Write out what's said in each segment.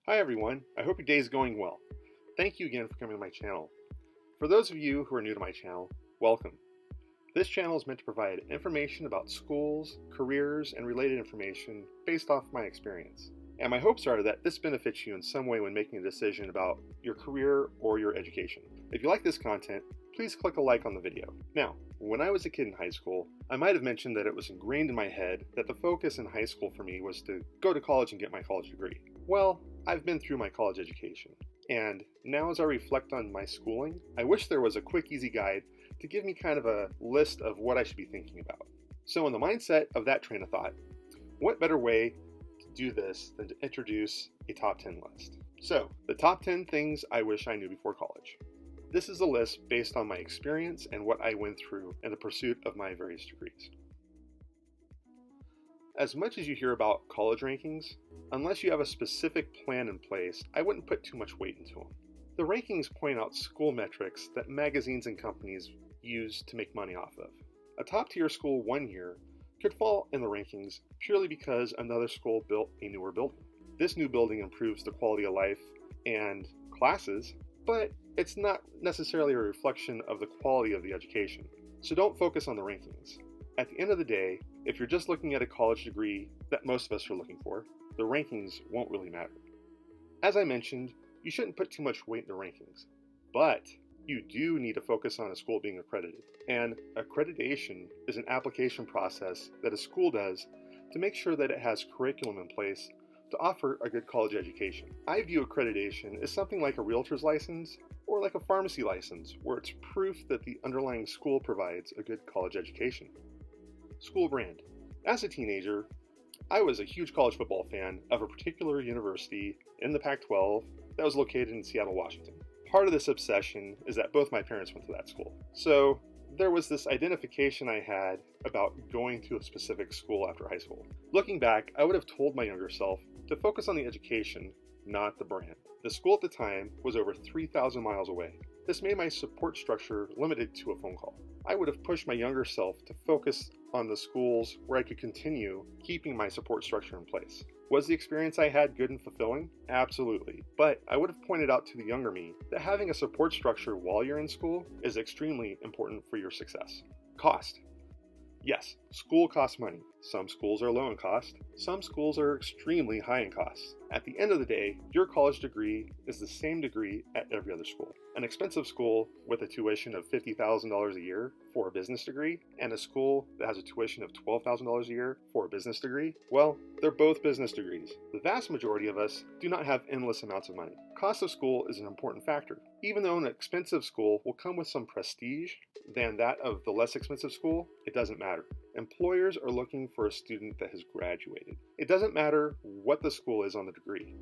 Hi everyone, I hope your day is going well. Thank you again for coming to my channel. For those of you who are new to my channel, welcome. This channel is meant to provide information about schools, careers, and related information based off my experience. And my hopes are that this benefits you in some way when making a decision about your career or your education. If you like this content, please click a like on the video. Now, when I was a kid in high school, I might have mentioned that it was ingrained in my head that the focus in high school for me was to go to college and get my college degree. Well, I've been through my college education, and now as I reflect on my schooling, I wish there was a quick, easy guide to give me kind of a list of what I should be thinking about. So in the mindset of that train of thought, what better way to do this than to introduce a top 10 list? So, the top 10 things I wish I knew before college. This is a list based on my experience and what I went through in the pursuit of my various degrees. As much as you hear about college rankings, unless you have a specific plan in place, I wouldn't put too much weight into them. The rankings point out school metrics that magazines and companies use to make money off of. A top-tier school one year could fall in the rankings purely because another school built a newer building. This new building improves the quality of life and classes, but it's not necessarily a reflection of the quality of the education. So don't focus on the rankings. At the end of the day, if you're just looking at a college degree that most of us are looking for, the rankings won't really matter. As I mentioned, you shouldn't put too much weight in the rankings, but you do need to focus on a school being accredited. And accreditation is an application process that a school does to make sure that it has curriculum in place to offer a good college education. I view accreditation as something like a realtor's license or like a pharmacy license, where it's proof that the underlying school provides a good college education. School brand. As a teenager, I was a huge college football fan of a particular university in the Pac-12 that was located in Seattle, Washington. Part of this obsession is that both my parents went to that school. So there was this identification I had about going to a specific school after high school. Looking back, I would have told my younger self to focus on the education, not the brand. The school at the time was over 3,000 miles away. This made my support structure limited to a phone call. I would have pushed my younger self to focus on the schools where I could continue keeping my support structure in place. Was the experience I had good and fulfilling? Absolutely. But I would have pointed out to the younger me that having a support structure while you're in school is extremely important for your success. Cost. Yes, school costs money. Some schools are low in cost. Some schools are extremely high in cost. At the end of the day, your college degree is the same degree at every other school. An expensive school with a tuition of $50,000 a year for a business degree and a school that has a tuition of $12,000 a year for a business degree, well, they're both business degrees. The vast majority of us do not have endless amounts of money. Cost of school is an important factor. Even though an expensive school will come with some prestige than that of the less expensive school, it doesn't matter. Employers are looking for a student that has graduated. It doesn't matter what the school is on the degree.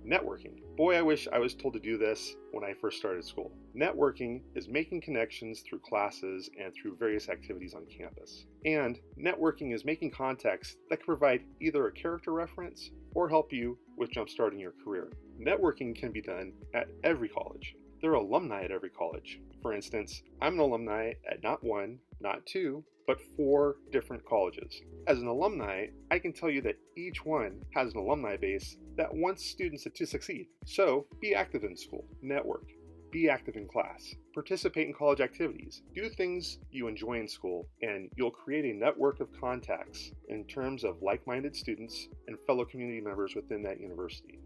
Networking. Boy, I wish I was told to do this when I first started school. Networking is making connections through classes and through various activities on campus. And networking is making contacts that can provide either a character reference or help you with jumpstarting your career. Networking can be done at every college. There are alumni at every college. For instance, I'm an alumni at not one, not two, but 4 different colleges. As an alumni, I can tell you that each one has an alumni base that wants students to succeed. So be active in school, network, be active in class, participate in college activities, do things you enjoy in school, and you'll create a network of contacts in terms of like-minded students and fellow community members within that university.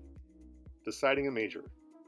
Deciding a major.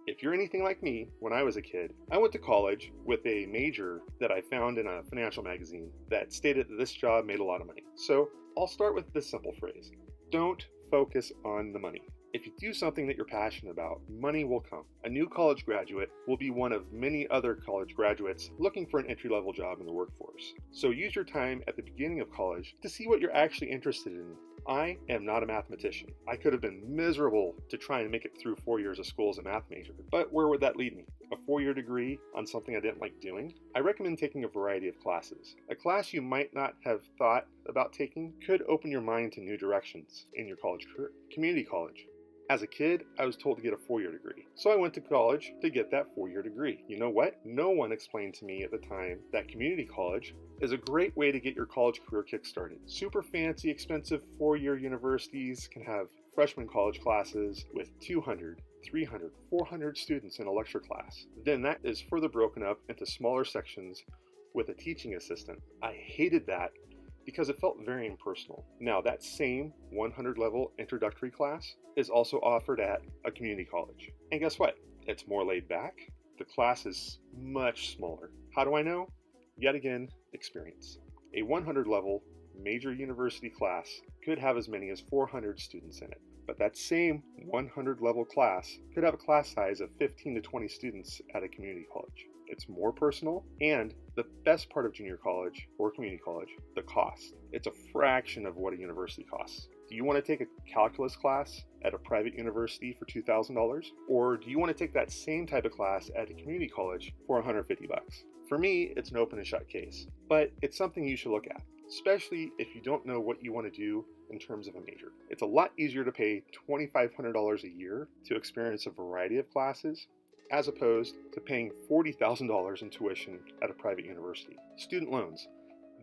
If you're anything like me, when I was a kid, I went to college with a major that I found in a financial magazine that stated that this job made a lot of money. So I'll start with this simple phrase. Don't focus on the money. If you do something that you're passionate about, money will come. A new college graduate will be one of many other college graduates looking for an entry-level job in the workforce. So use your time at the beginning of college to see what you're actually interested in. I am not a mathematician. I could have been miserable to try and make it through 4 years of school as a math major. But where would that lead me? A 4-year degree on something I didn't like doing? I recommend taking a variety of classes. A class you might not have thought about taking could open your mind to new directions in your college career. Community college. As a kid, I was told to get a 4-year degree. So I went to college to get that 4-year degree. You know what? No one explained to me at the time that community college is a great way to get your college career kickstarted. Super fancy, expensive 4-year universities can have freshman college classes with 200, 300, 400 students in a lecture class. Then that is further broken up into smaller sections with a teaching assistant. I hated that because it felt very impersonal. Now, that same 100 level introductory class is also offered at a community college. And guess what? It's more laid back. The class is much smaller. How do I know? Yet again, experience. A 100 level major university class could have as many as 400 students in it. But that same 100 level class could have a class size of 15 to 20 students at a community college. It's more personal, and the best part of junior college or community college, the cost. It's a fraction of what a university costs. Do you want to take a calculus class at a private university for $2,000? Or do you want to take that same type of class at a community college for $150? For me, it's an open and shut case, but it's something you should look at, especially if you don't know what you want to do in terms of a major. It's a lot easier to pay $2,500 a year to experience a variety of classes as opposed to paying $40,000 in tuition at a private university. Student loans.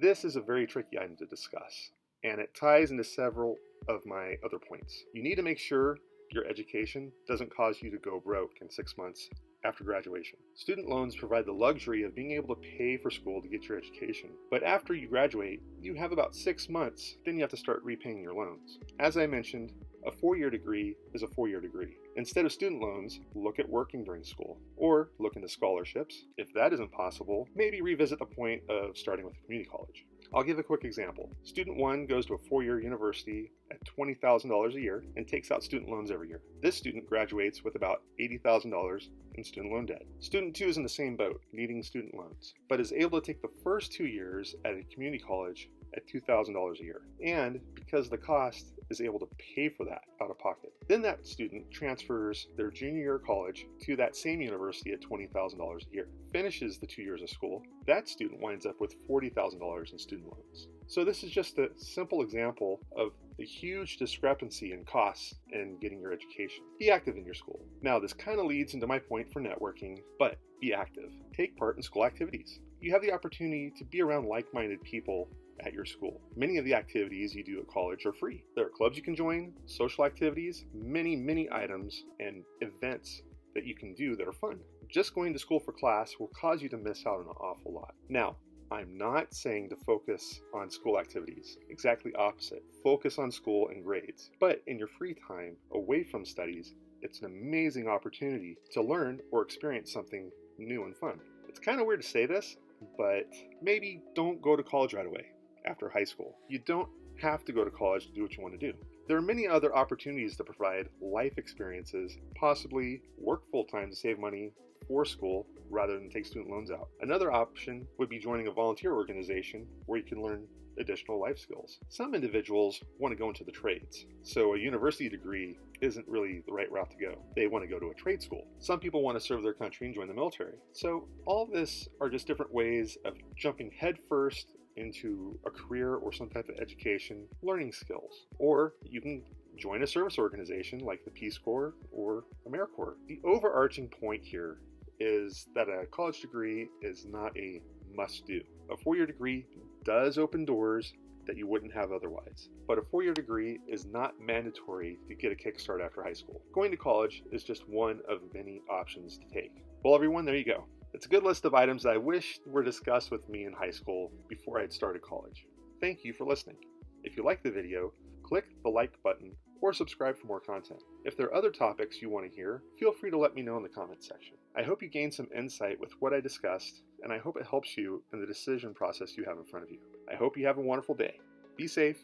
This is a very tricky item to discuss, and it ties into several of my other points. You need to make sure your education doesn't cause you to go broke in 6 months after graduation. Student loans provide the luxury of being able to pay for school to get your education. But after you graduate, you have about 6 months, then you have to start repaying your loans. As I mentioned, a 4-year degree is a 4-year degree. Instead of student loans, look at working during school, or look into scholarships. If that isn't possible, maybe revisit the point of starting with a community college. I'll give a quick example. Student 1 goes to a 4-year university at $20,000 a year and takes out student loans every year. This student graduates with about $80,000 in student loan debt. Student 2 is in the same boat, needing student loans, but is able to take the first 2 years at a community college at $2,000 a year. And because the cost is able to pay for that out of pocket. Then that student transfers their junior year of college to that same university at $20,000 a year. Finishes the 2 years of school. That student winds up with $40,000 in student loans. So this is just a simple example of the huge discrepancy in costs in getting your education. Be active in your school. Now, this kind of leads into my point for networking, but be active. Take part in school activities. You have the opportunity to be around like-minded people at your school. Many of the activities you do at college are free. There are clubs you can join, social activities, many items and events that you can do that are fun. Just going to school for class will cause you to miss out on an awful lot. Now, I'm not saying to focus on school activities. Exactly opposite. Focus on school and grades. But in your free time, away from studies, it's an amazing opportunity to learn or experience something new and fun. It's kind of weird to say this, but maybe don't go to college right away after high school. You don't have to go to college to do what you want to do. There are many other opportunities to provide life experiences, possibly work full-time to save money for school rather than take student loans out. Another option would be joining a volunteer organization where you can learn additional life skills. Some individuals want to go into the trades, so a university degree isn't really the right route to go. They want to go to a trade school. Some people want to serve their country and join the military. So all this are just different ways of jumping headfirst into a career or some type of education, learning skills. Or you can join a service organization like the Peace Corps or AmeriCorps. The overarching point here is that a college degree is not a must-do. A 4-year degree does open doors that you wouldn't have otherwise, but a 4-year degree is not mandatory to get a kickstart after high school. Going to college is just one of many options to take. Well, everyone, there you go. It's a good list of items that I wish were discussed with me in high school before I had started college. Thank you for listening. If you like the video, click the like button or subscribe for more content. If there are other topics you want to hear, feel free to let me know in the comments section. I hope you gained some insight with what I discussed, and I hope it helps you in the decision process you have in front of you. I hope you have a wonderful day. Be safe.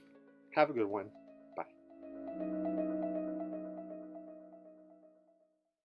Have a good one.